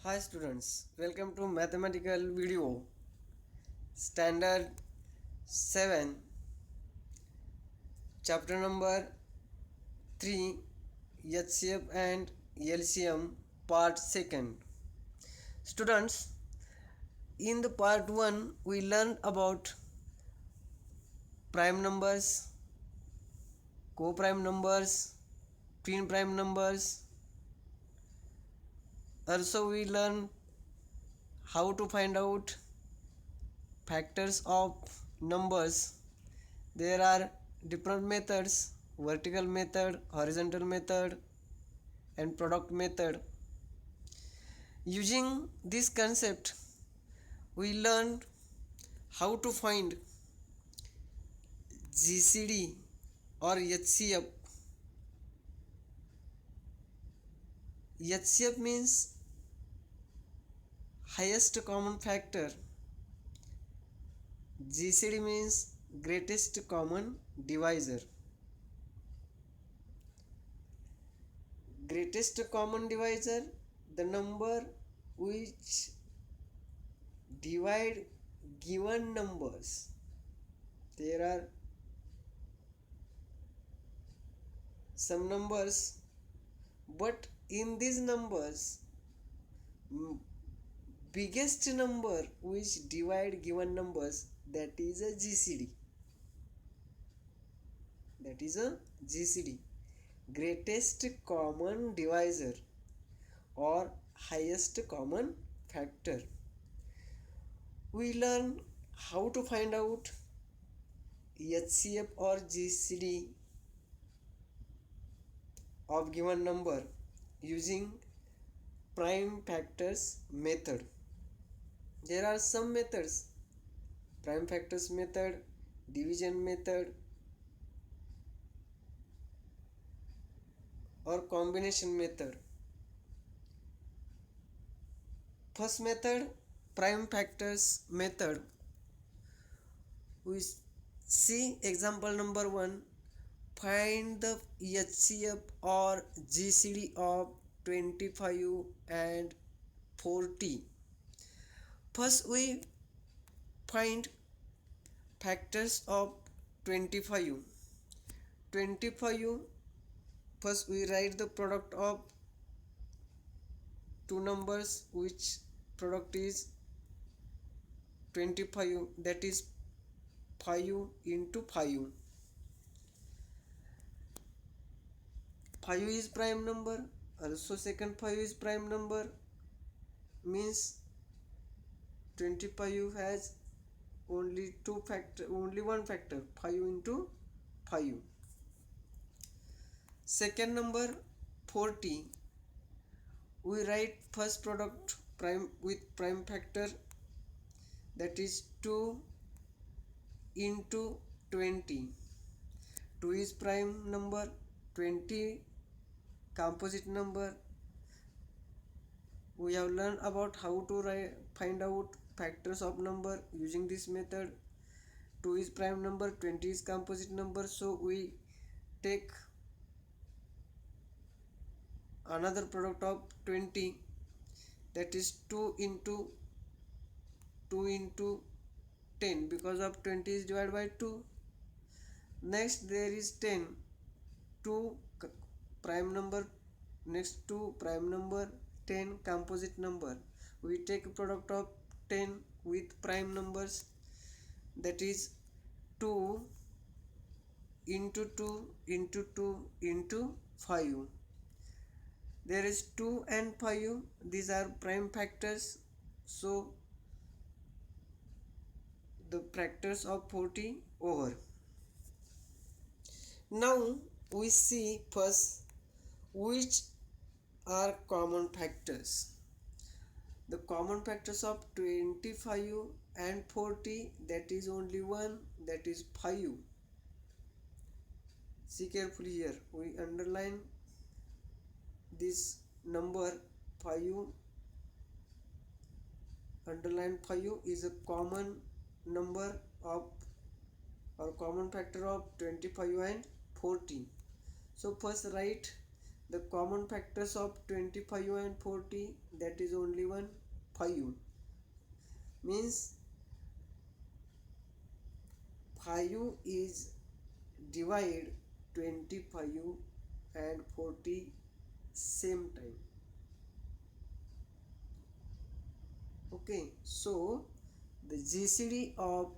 Hi students, welcome to mathematical video standard 7 chapter number 3 HCF and LCM part 2nd. Students, in the part 1 we learned about prime numbers, co-prime numbers, twin prime numbers. Also we learned how to find out factors of numbers. There are different methods: vertical method, horizontal method, and product method. Using this concept, we learned how to find GCD or HCF. HCF means highest common factor. GCD means greatest common divisor. Greatest common divisor, the number which divide given numbers. There are some numbers, but in these numbers, biggest number which divide given numbers, that is a GCD. That is a GCD, greatest common divisor or highest common factor. We learn how to find out HCF or GCD of given number using prime factors method. There are some methods: prime factors method, division method, or combination method. First method, prime factors method. We see example number 1. Find the HCF or GCD of 25 and 40. First we find factors of 25. 25, first we write the product of two numbers, which product is 25, that is 5 into 5. 5 is prime number, also second 5 is prime number, means 25 has only one factor, 5 into 5. Second number 40, we write first product prime with prime factor, that is 2 into 20. 2 is prime number, 20 composite number. We have learned about how to find out factors of number using this method. 2 is prime number, 20 is composite number, so we take another product of 20, that is 2 into 10, because of 20 is divided by 2. Next there is 10, 2 prime number, next to prime number, 10 composite number. We take product of 10 with prime numbers, that is 2 into 2 into 2 into 5. There is 2 and 5, these are prime factors, so the factors of 40 over. Now we see first which are common factors. The common factors of 25 and 40, that is only one, that is 5. See carefully here, we underline this number 5. Underline 5 is a common number of or common factor of 25 and 40. So first write The common factors of 25 and 40, that is only one, 5. Means 5 is divide 25 and 40 same time. Okay, so the GCD of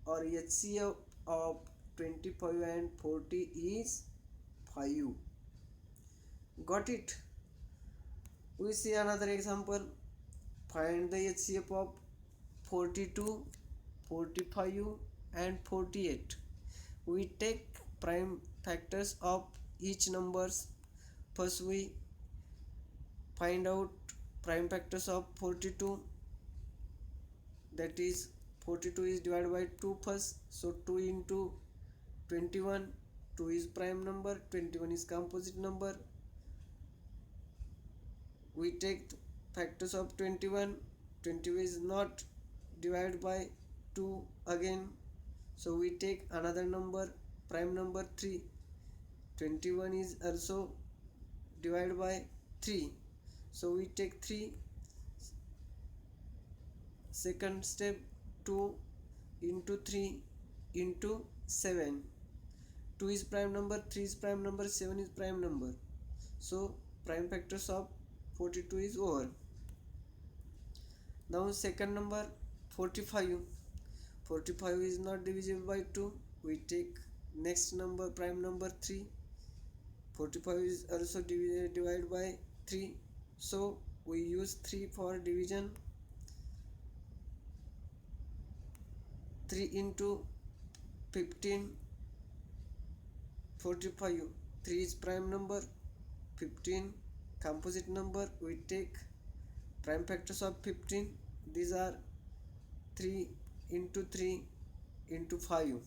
or HCF of 25 and 40 is 5. Got it? We see another example. Find the HCF of 42, 45 and 48. We take prime factors of each numbers. First we find out prime factors of 42, that is 42 is divided by 2 first, so 2 into 21, 2 is prime number, 21 is composite number. We take factors of 21, 20 is not divided by 2 again, so we take another number, prime number 3, 21 is also divided by 3, so we take 3. Second step, 2 into 3 into 7, 2 is prime number, 3 is prime number, 7 is prime number, so prime factors of 42 is over. Now second number 45. 45 is not divisible by 2. We take next number, prime number 3. 45 is also divided by 3. So we use 3 for division. 3 into 15, 45. 3 is prime number, 15 composite number. We take prime factors of 15. These are 3 into 3 into 5.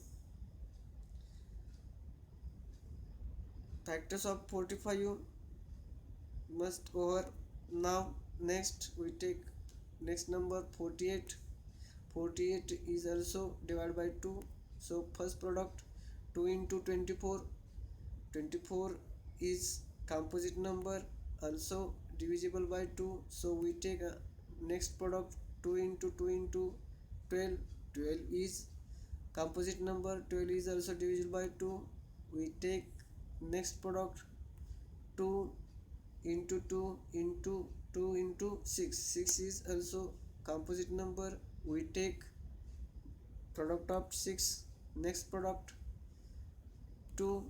Factors of 45 must over. Now next we take next number 48. 48 is also divided by 2, so first product 2 into 24. 24 is composite number, also divisible by 2, so we take a next product 2 into 2 into 12. 12 is composite number, 12 is also divisible by 2. We take next product 2 into 2 into 2 into 6. 6 is also composite number. We take product of 6. Next product 2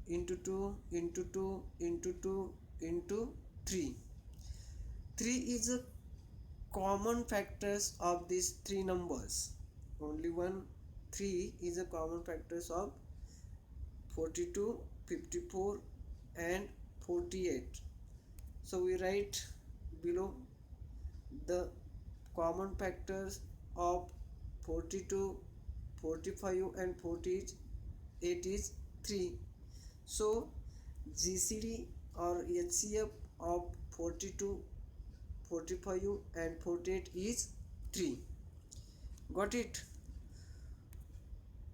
into 2 into 2 into 2 into 3. 3 is a common factors of these three numbers. Only one 3 is a common factors of 42, 54 and 48. So we write below the common factors of 42, 45 and 48 is 3. So GCD or HCF of 42, 45 and 48 is 3. Got it?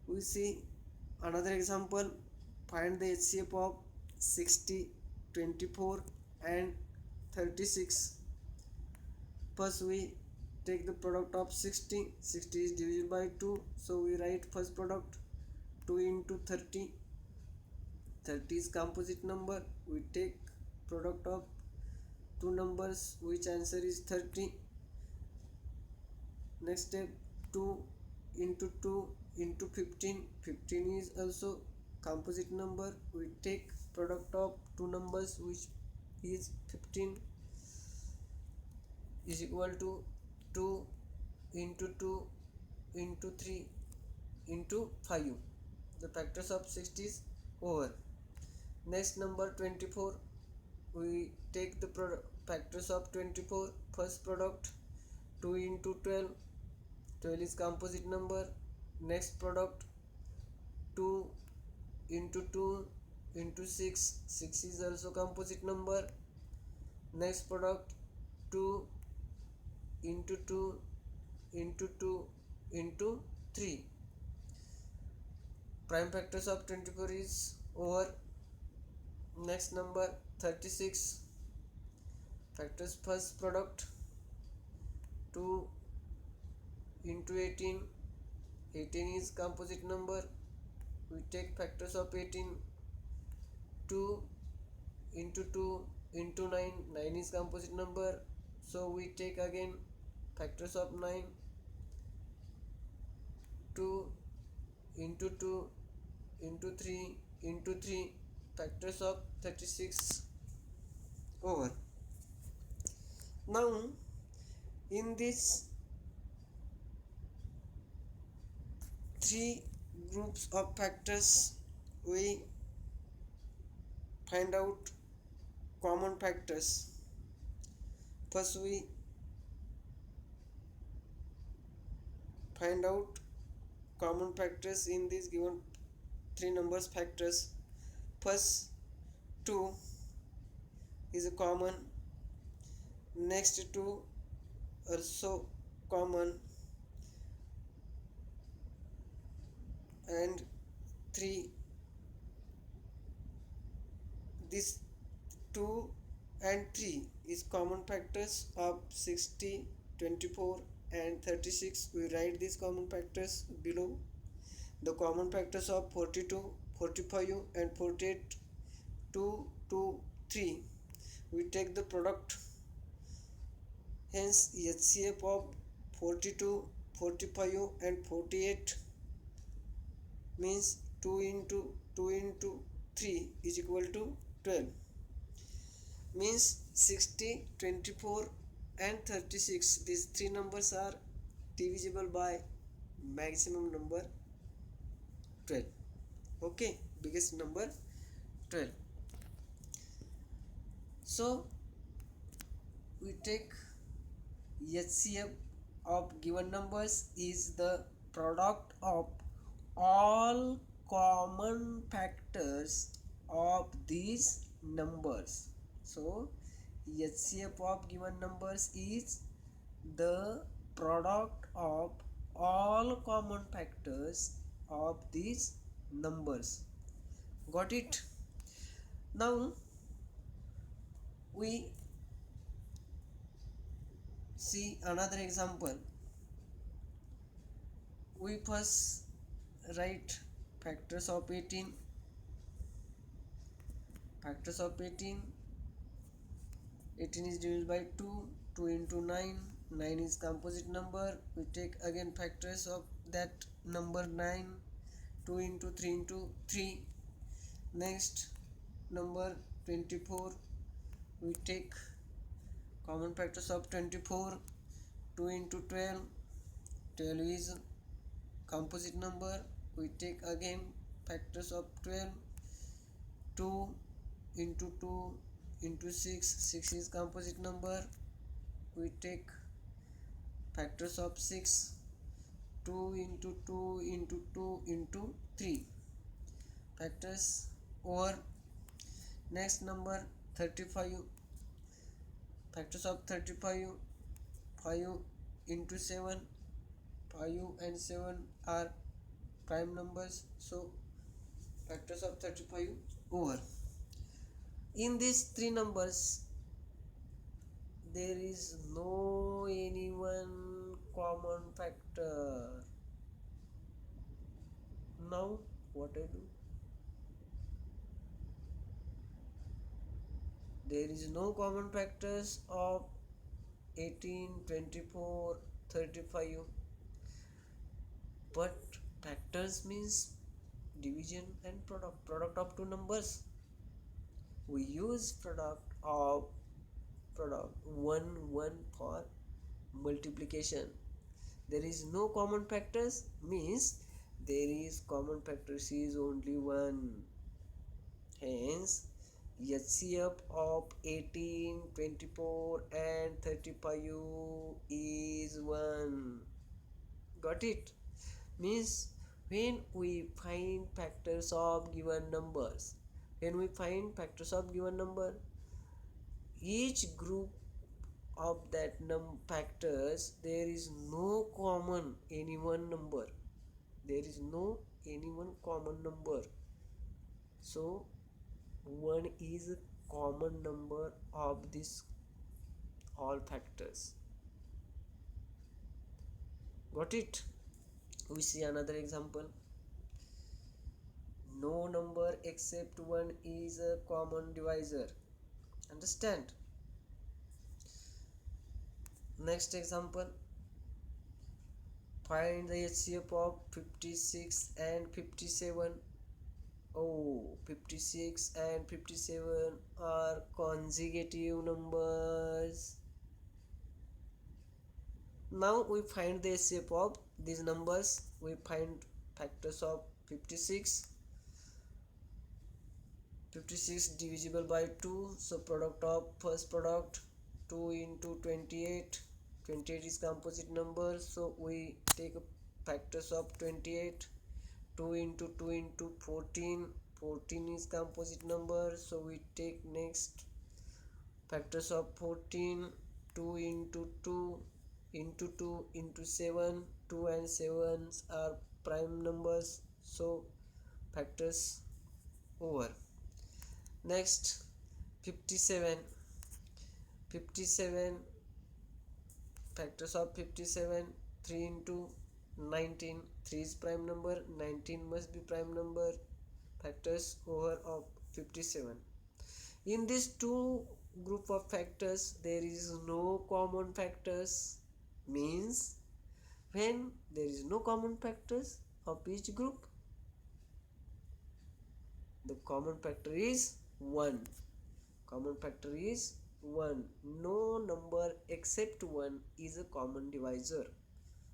We see another example. Find the HCF of 60, 24 and 36. First we take the product of 60. 60 is divisible by 2, so we write first product 2 into 30. 30 is composite number. We take product of two numbers, which answer is 30. Next step, 2 into 2 into 15. 15 is also composite number. We take product of two numbers, which is 15, is equal to 2 into 2 into 3 into 5. The factors of 60 is over. Next number 24. We take the factors of 24. First product 2 into 12. 12 is composite number. Next product 2 into 2 into 6. 6 is also composite number. Next product 2 into 2 into 2 into 3. Prime factors of 24 is over. Next number 36. Factors first product 2 into 18. 18 is composite number. We take factors of 18. 2 into 2 into 9. 9 is composite number. So we take again factors of 9. 2 into 2 into 3 into 3. Factors of 36 over. Now in this three groups of factors, we find out common factors. First we find out common factors in these given three numbers factors. First 2 is a common, next 2 also common, and 3. This 2 and 3 is common factors of 60, 24 and 36. We write these common factors below. The common factors of 42, 45 and 48, 2, 2, 3. We take the product. Hence HCF of 42, 45 and 48 means 2 into 2 into 3 is equal to 12. Means 60, 24 and 36. These three numbers are divisible by maximum number 12. Okay, biggest number 12. So we take HCF of given numbers is the product of all common factors of these numbers. So HCF of given numbers is the product of all common factors of these numbers. Got it? Now we see another example. We first write factors of 18. Factors of 18. 18 is divided by 2. 2 into 9. 9 is composite number. We take again factors of that number 9. 2 into 3 into 3. Next number 24. We take common factors of 24. 2 into 12. 12 is composite number. We take again factors of 12. 2 into 2 into 6. 6 is composite number. We take factors of 6. 2 into 2 into 2 into 3. Factors over. Next number 35. Factors of 35. 5 into 7. 5 and 7 are prime numbers. So factors of 35 over. In these three numbers there is no any one common factor. Now what I do? There is no common factors of 18, 24, 35. But factors means division and product of two numbers. We use product 1 for multiplication. There is no common factors means there is common factors is only 1. Hence HCF of 18, 24 and 35 is 1. Got it? Means when we find factors of given numbers, each group of that factors, there is no common any one number. There is no any one common number. So 1 is a common number of these all factors. Got it? We see another example. No number except 1 is a common divisor. Understand? Next example. Find the HCF of 56 and 57. Oh, 56 and 57 are consecutive numbers. Now we find the HCF of these numbers. We find factors of 56. 56 divisible by 2, so product of first product 2 into 28. 28 is composite number, so we take factors of 28. 2 into 2 into 14. 14 is composite number, so we take next factors of 14. 2 into 2 into 2 into 7. 2 and 7 are prime numbers, so factors over. Next 57. 57 factors of 57. 3 into 19. 3 is prime number, 19 must be prime number. Factors over of 57. In these two group of factors there is no common factors, means when there is no common factors of each group, the common factor is 1. Common factor is 1. No number except 1 is a common divisor.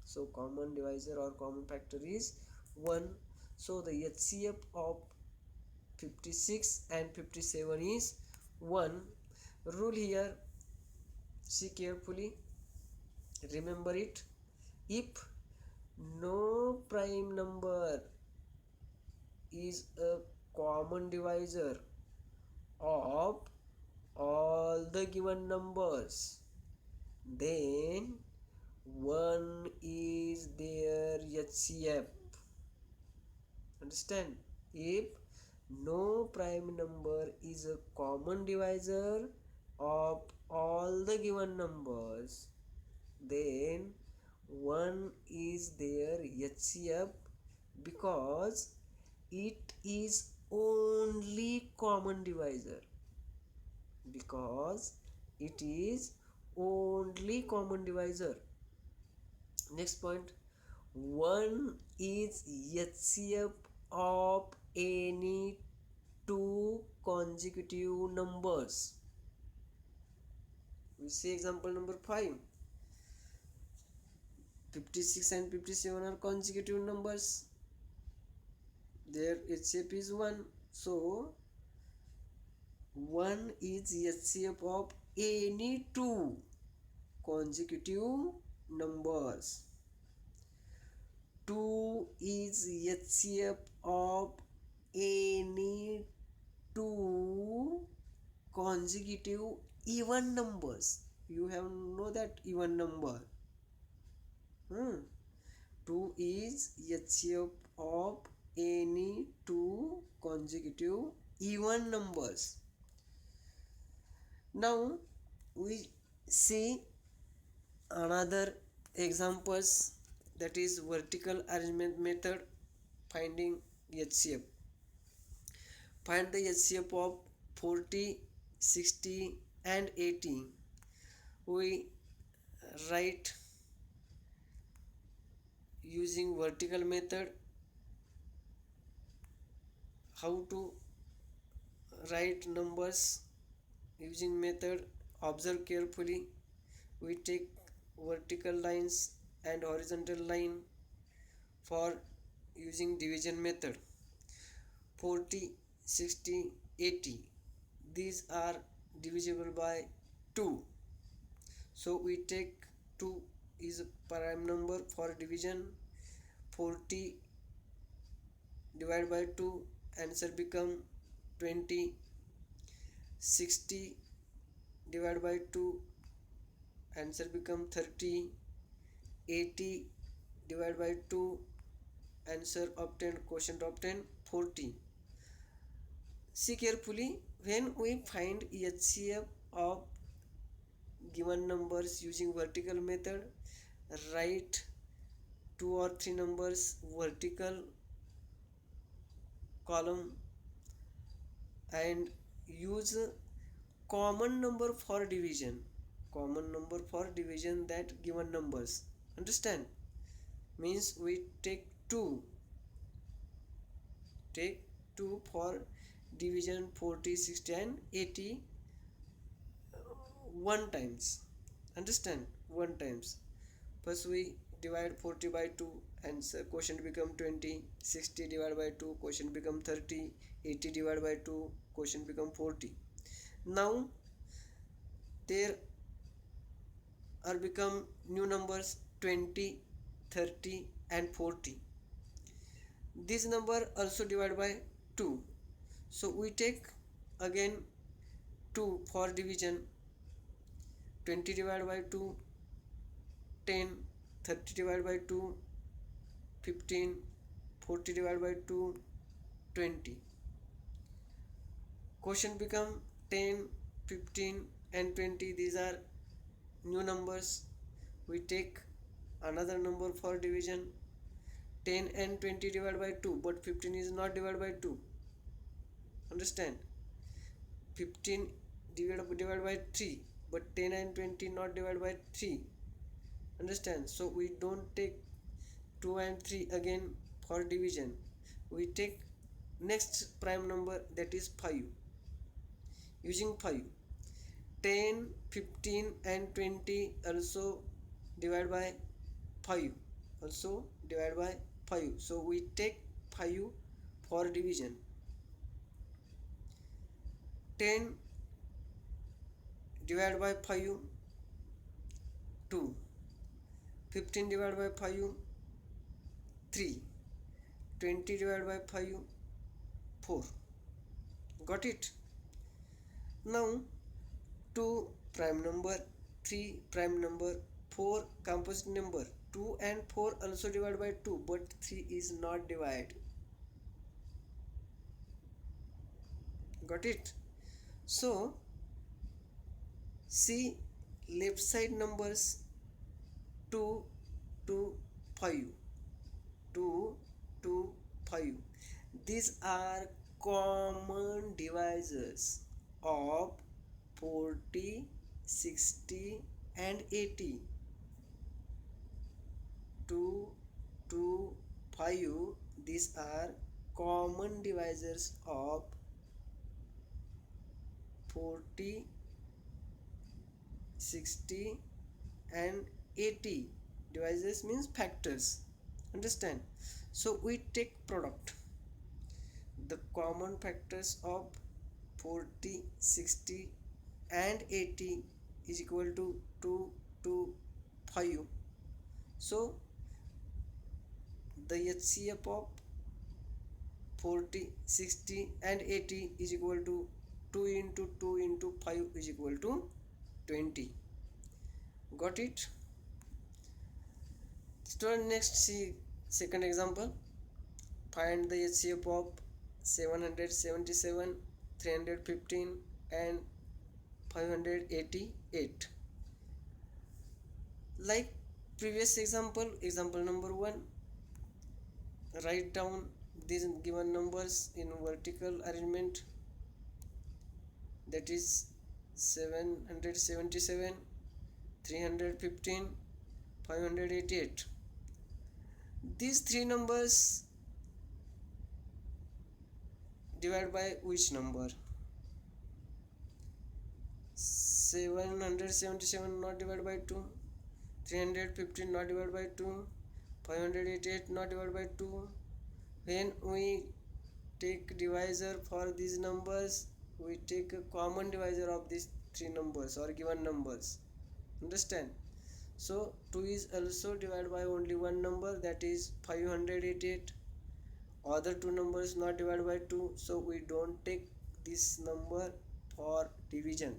So common divisor or common factor is 1. So the HCF of 56 and 57 is 1. Rule here, see carefully, remember it. If no prime number is a common divisor of all the given numbers, then 1 is their HCF. Understand? If no prime number is a common divisor of all the given numbers, then 1 is their HCF because it is only common divisor. Because it is only common divisor. Next point. 1 is HCF of any two consecutive numbers. We see example number 5. 56 and 57 are consecutive numbers. Their HCF is 1. So 1 is HCF of any two consecutive numbers. 2 is HCF of any two consecutive even numbers. You have know that even number. 2 is HCF of any two consecutive even numbers. Now we see another examples, that is vertical arrangement method finding HCF. Find the HCF of 40, 60 and 80. We write using vertical method. How to write numbers using method? Observe carefully. We take vertical lines and horizontal line for using division method. 40, 60, 80, these are divisible by 2. So we take 2 is a prime number for division. 40 divided by 2, answer become 20. 60 divided by 2, answer become 30. 80 divided by 2, answer obtained, quotient obtained 40. See carefully, when we find HCF of given numbers using vertical method, write two or three numbers vertical column and use common number for division, that given numbers. Understand? Means we take 2 for division 40, 60 and 80 one times. Understand? One times. First we divide 40 by 2 and quotient become 20. 60 divided by 2, quotient become 30. 80 divided by 2, quotient become 40. Now there are become new numbers 20, 30 and 40. This number also divided by 2. So we take again 2 for division. 20 divided by 2, 10. 30 divided by 2, 15. 40 divided by 2, 20. Quotient become 10, 15 and 20. These are new numbers. We take another number for division. 10 and 20 divided by 2, but 15 is not divided by 2. Understand? 15 divided by 3, but 10 and 20 not divided by 3. Understand? So we don't take 2 and 3 again for division. We take next prime number, that is 5. Using 5, 10, 15 and 20 also divided by 5. So we take 5 for division. 10 divided by 5, 2. 15 divided by 5, 3. 20 divided by 5, 4. Got it? Now 2 prime number, 3 prime number, 4 composite number. 2 and 4 also divided by 2, but 3 is not divided. Got it? So see left side numbers 2 to 5. 2 to 5. These are common divisors of 40, 60 and 80. 2 to 5. These are common divisors of 40, 60 and 80. Divisors means factors. Understand? So we take product. The common factors of 40, 60 and 80 is equal to 2 to 5. So the HCF of 40, 60 and 80 is equal to 2 into 2 into 5 is equal to 20. Got it? Student, next see second example. Find the HCF of 777, 315 and 588. Like previous example number 1, write down these given numbers in vertical arrangement, that is 777, 315, 588. These three numbers divided by which number? 777 not divided by 2, 315 not divided by 2, 588 not divided by 2. When we take divisor for these numbers, we take a common divisor of these three numbers or given numbers. Understand? So 2 is also divided by only one number, that is 588. Other two numbers not divided by 2, so we don't take this number for division.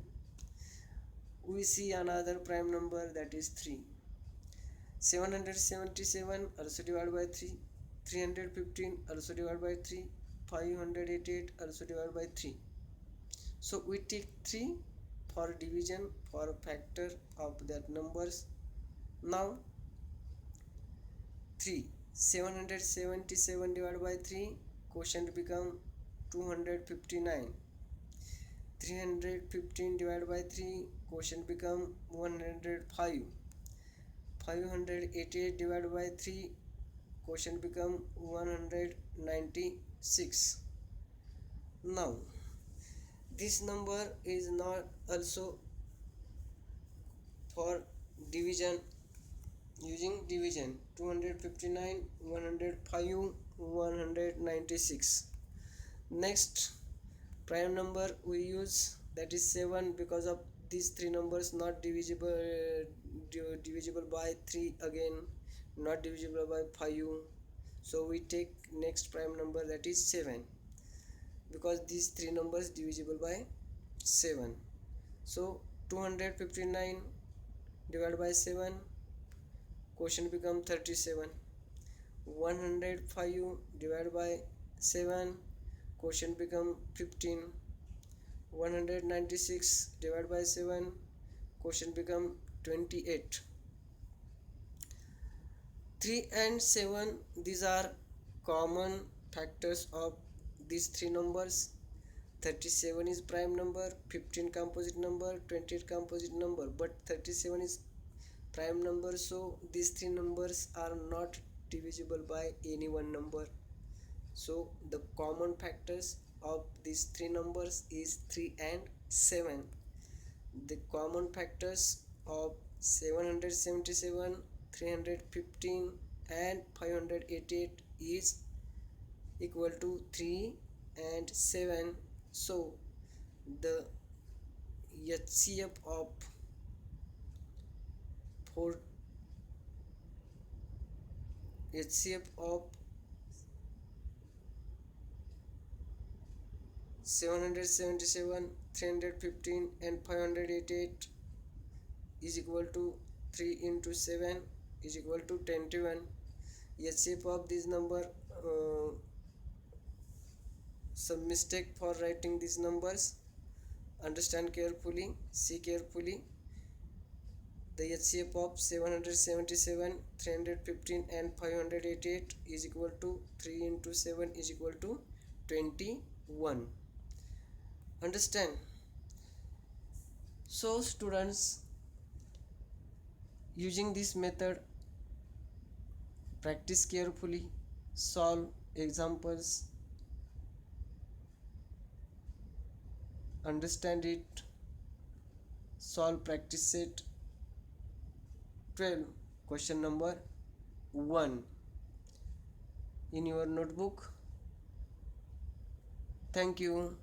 We see another prime number, that is 3. 777 also divided by 3, 315 also divided by 3, 588 also divided by 3. So we take 3 for division for factor of that numbers. Now 3 777 divided by 3, quotient become 259. 315 divided by 3, quotient become 105. 588 divided by 3, quotient become 196. Now this number is not also for division. Using division, 259, 105, 196. Next prime number we use, that is 7, because of these three numbers not divisible by 3 again, not divisible by 5, so we take next prime number, that is 7, because these three numbers divisible by 7. So 259 divided by 7, quotient become 37. 105 divided by 7, quotient become 15. 196 divided by 7, quotient become 28. 3 and 7, these are common factors of these three numbers. 37 is prime number, 15 composite number, 28 composite number, but 37 is prime number, so these three numbers are not divisible by any one number. So the common factors of these three numbers is 3 and 7. The common factors of 777, 315 and 588 is equal to 3 and 7. So the HCF of 4 HCF of 777, 315 and 588 is equal to 3 into 7 is equal to 21. HCF of this number, some mistake for writing these numbers, understand carefully, see carefully. The HCF of 777, 315 and 588 is equal to 3 into 7 is equal to 21. Understand? So students, using this method, practice carefully, solve examples, understand it, solve practice set 12, question number 1 in your notebook. Thank you.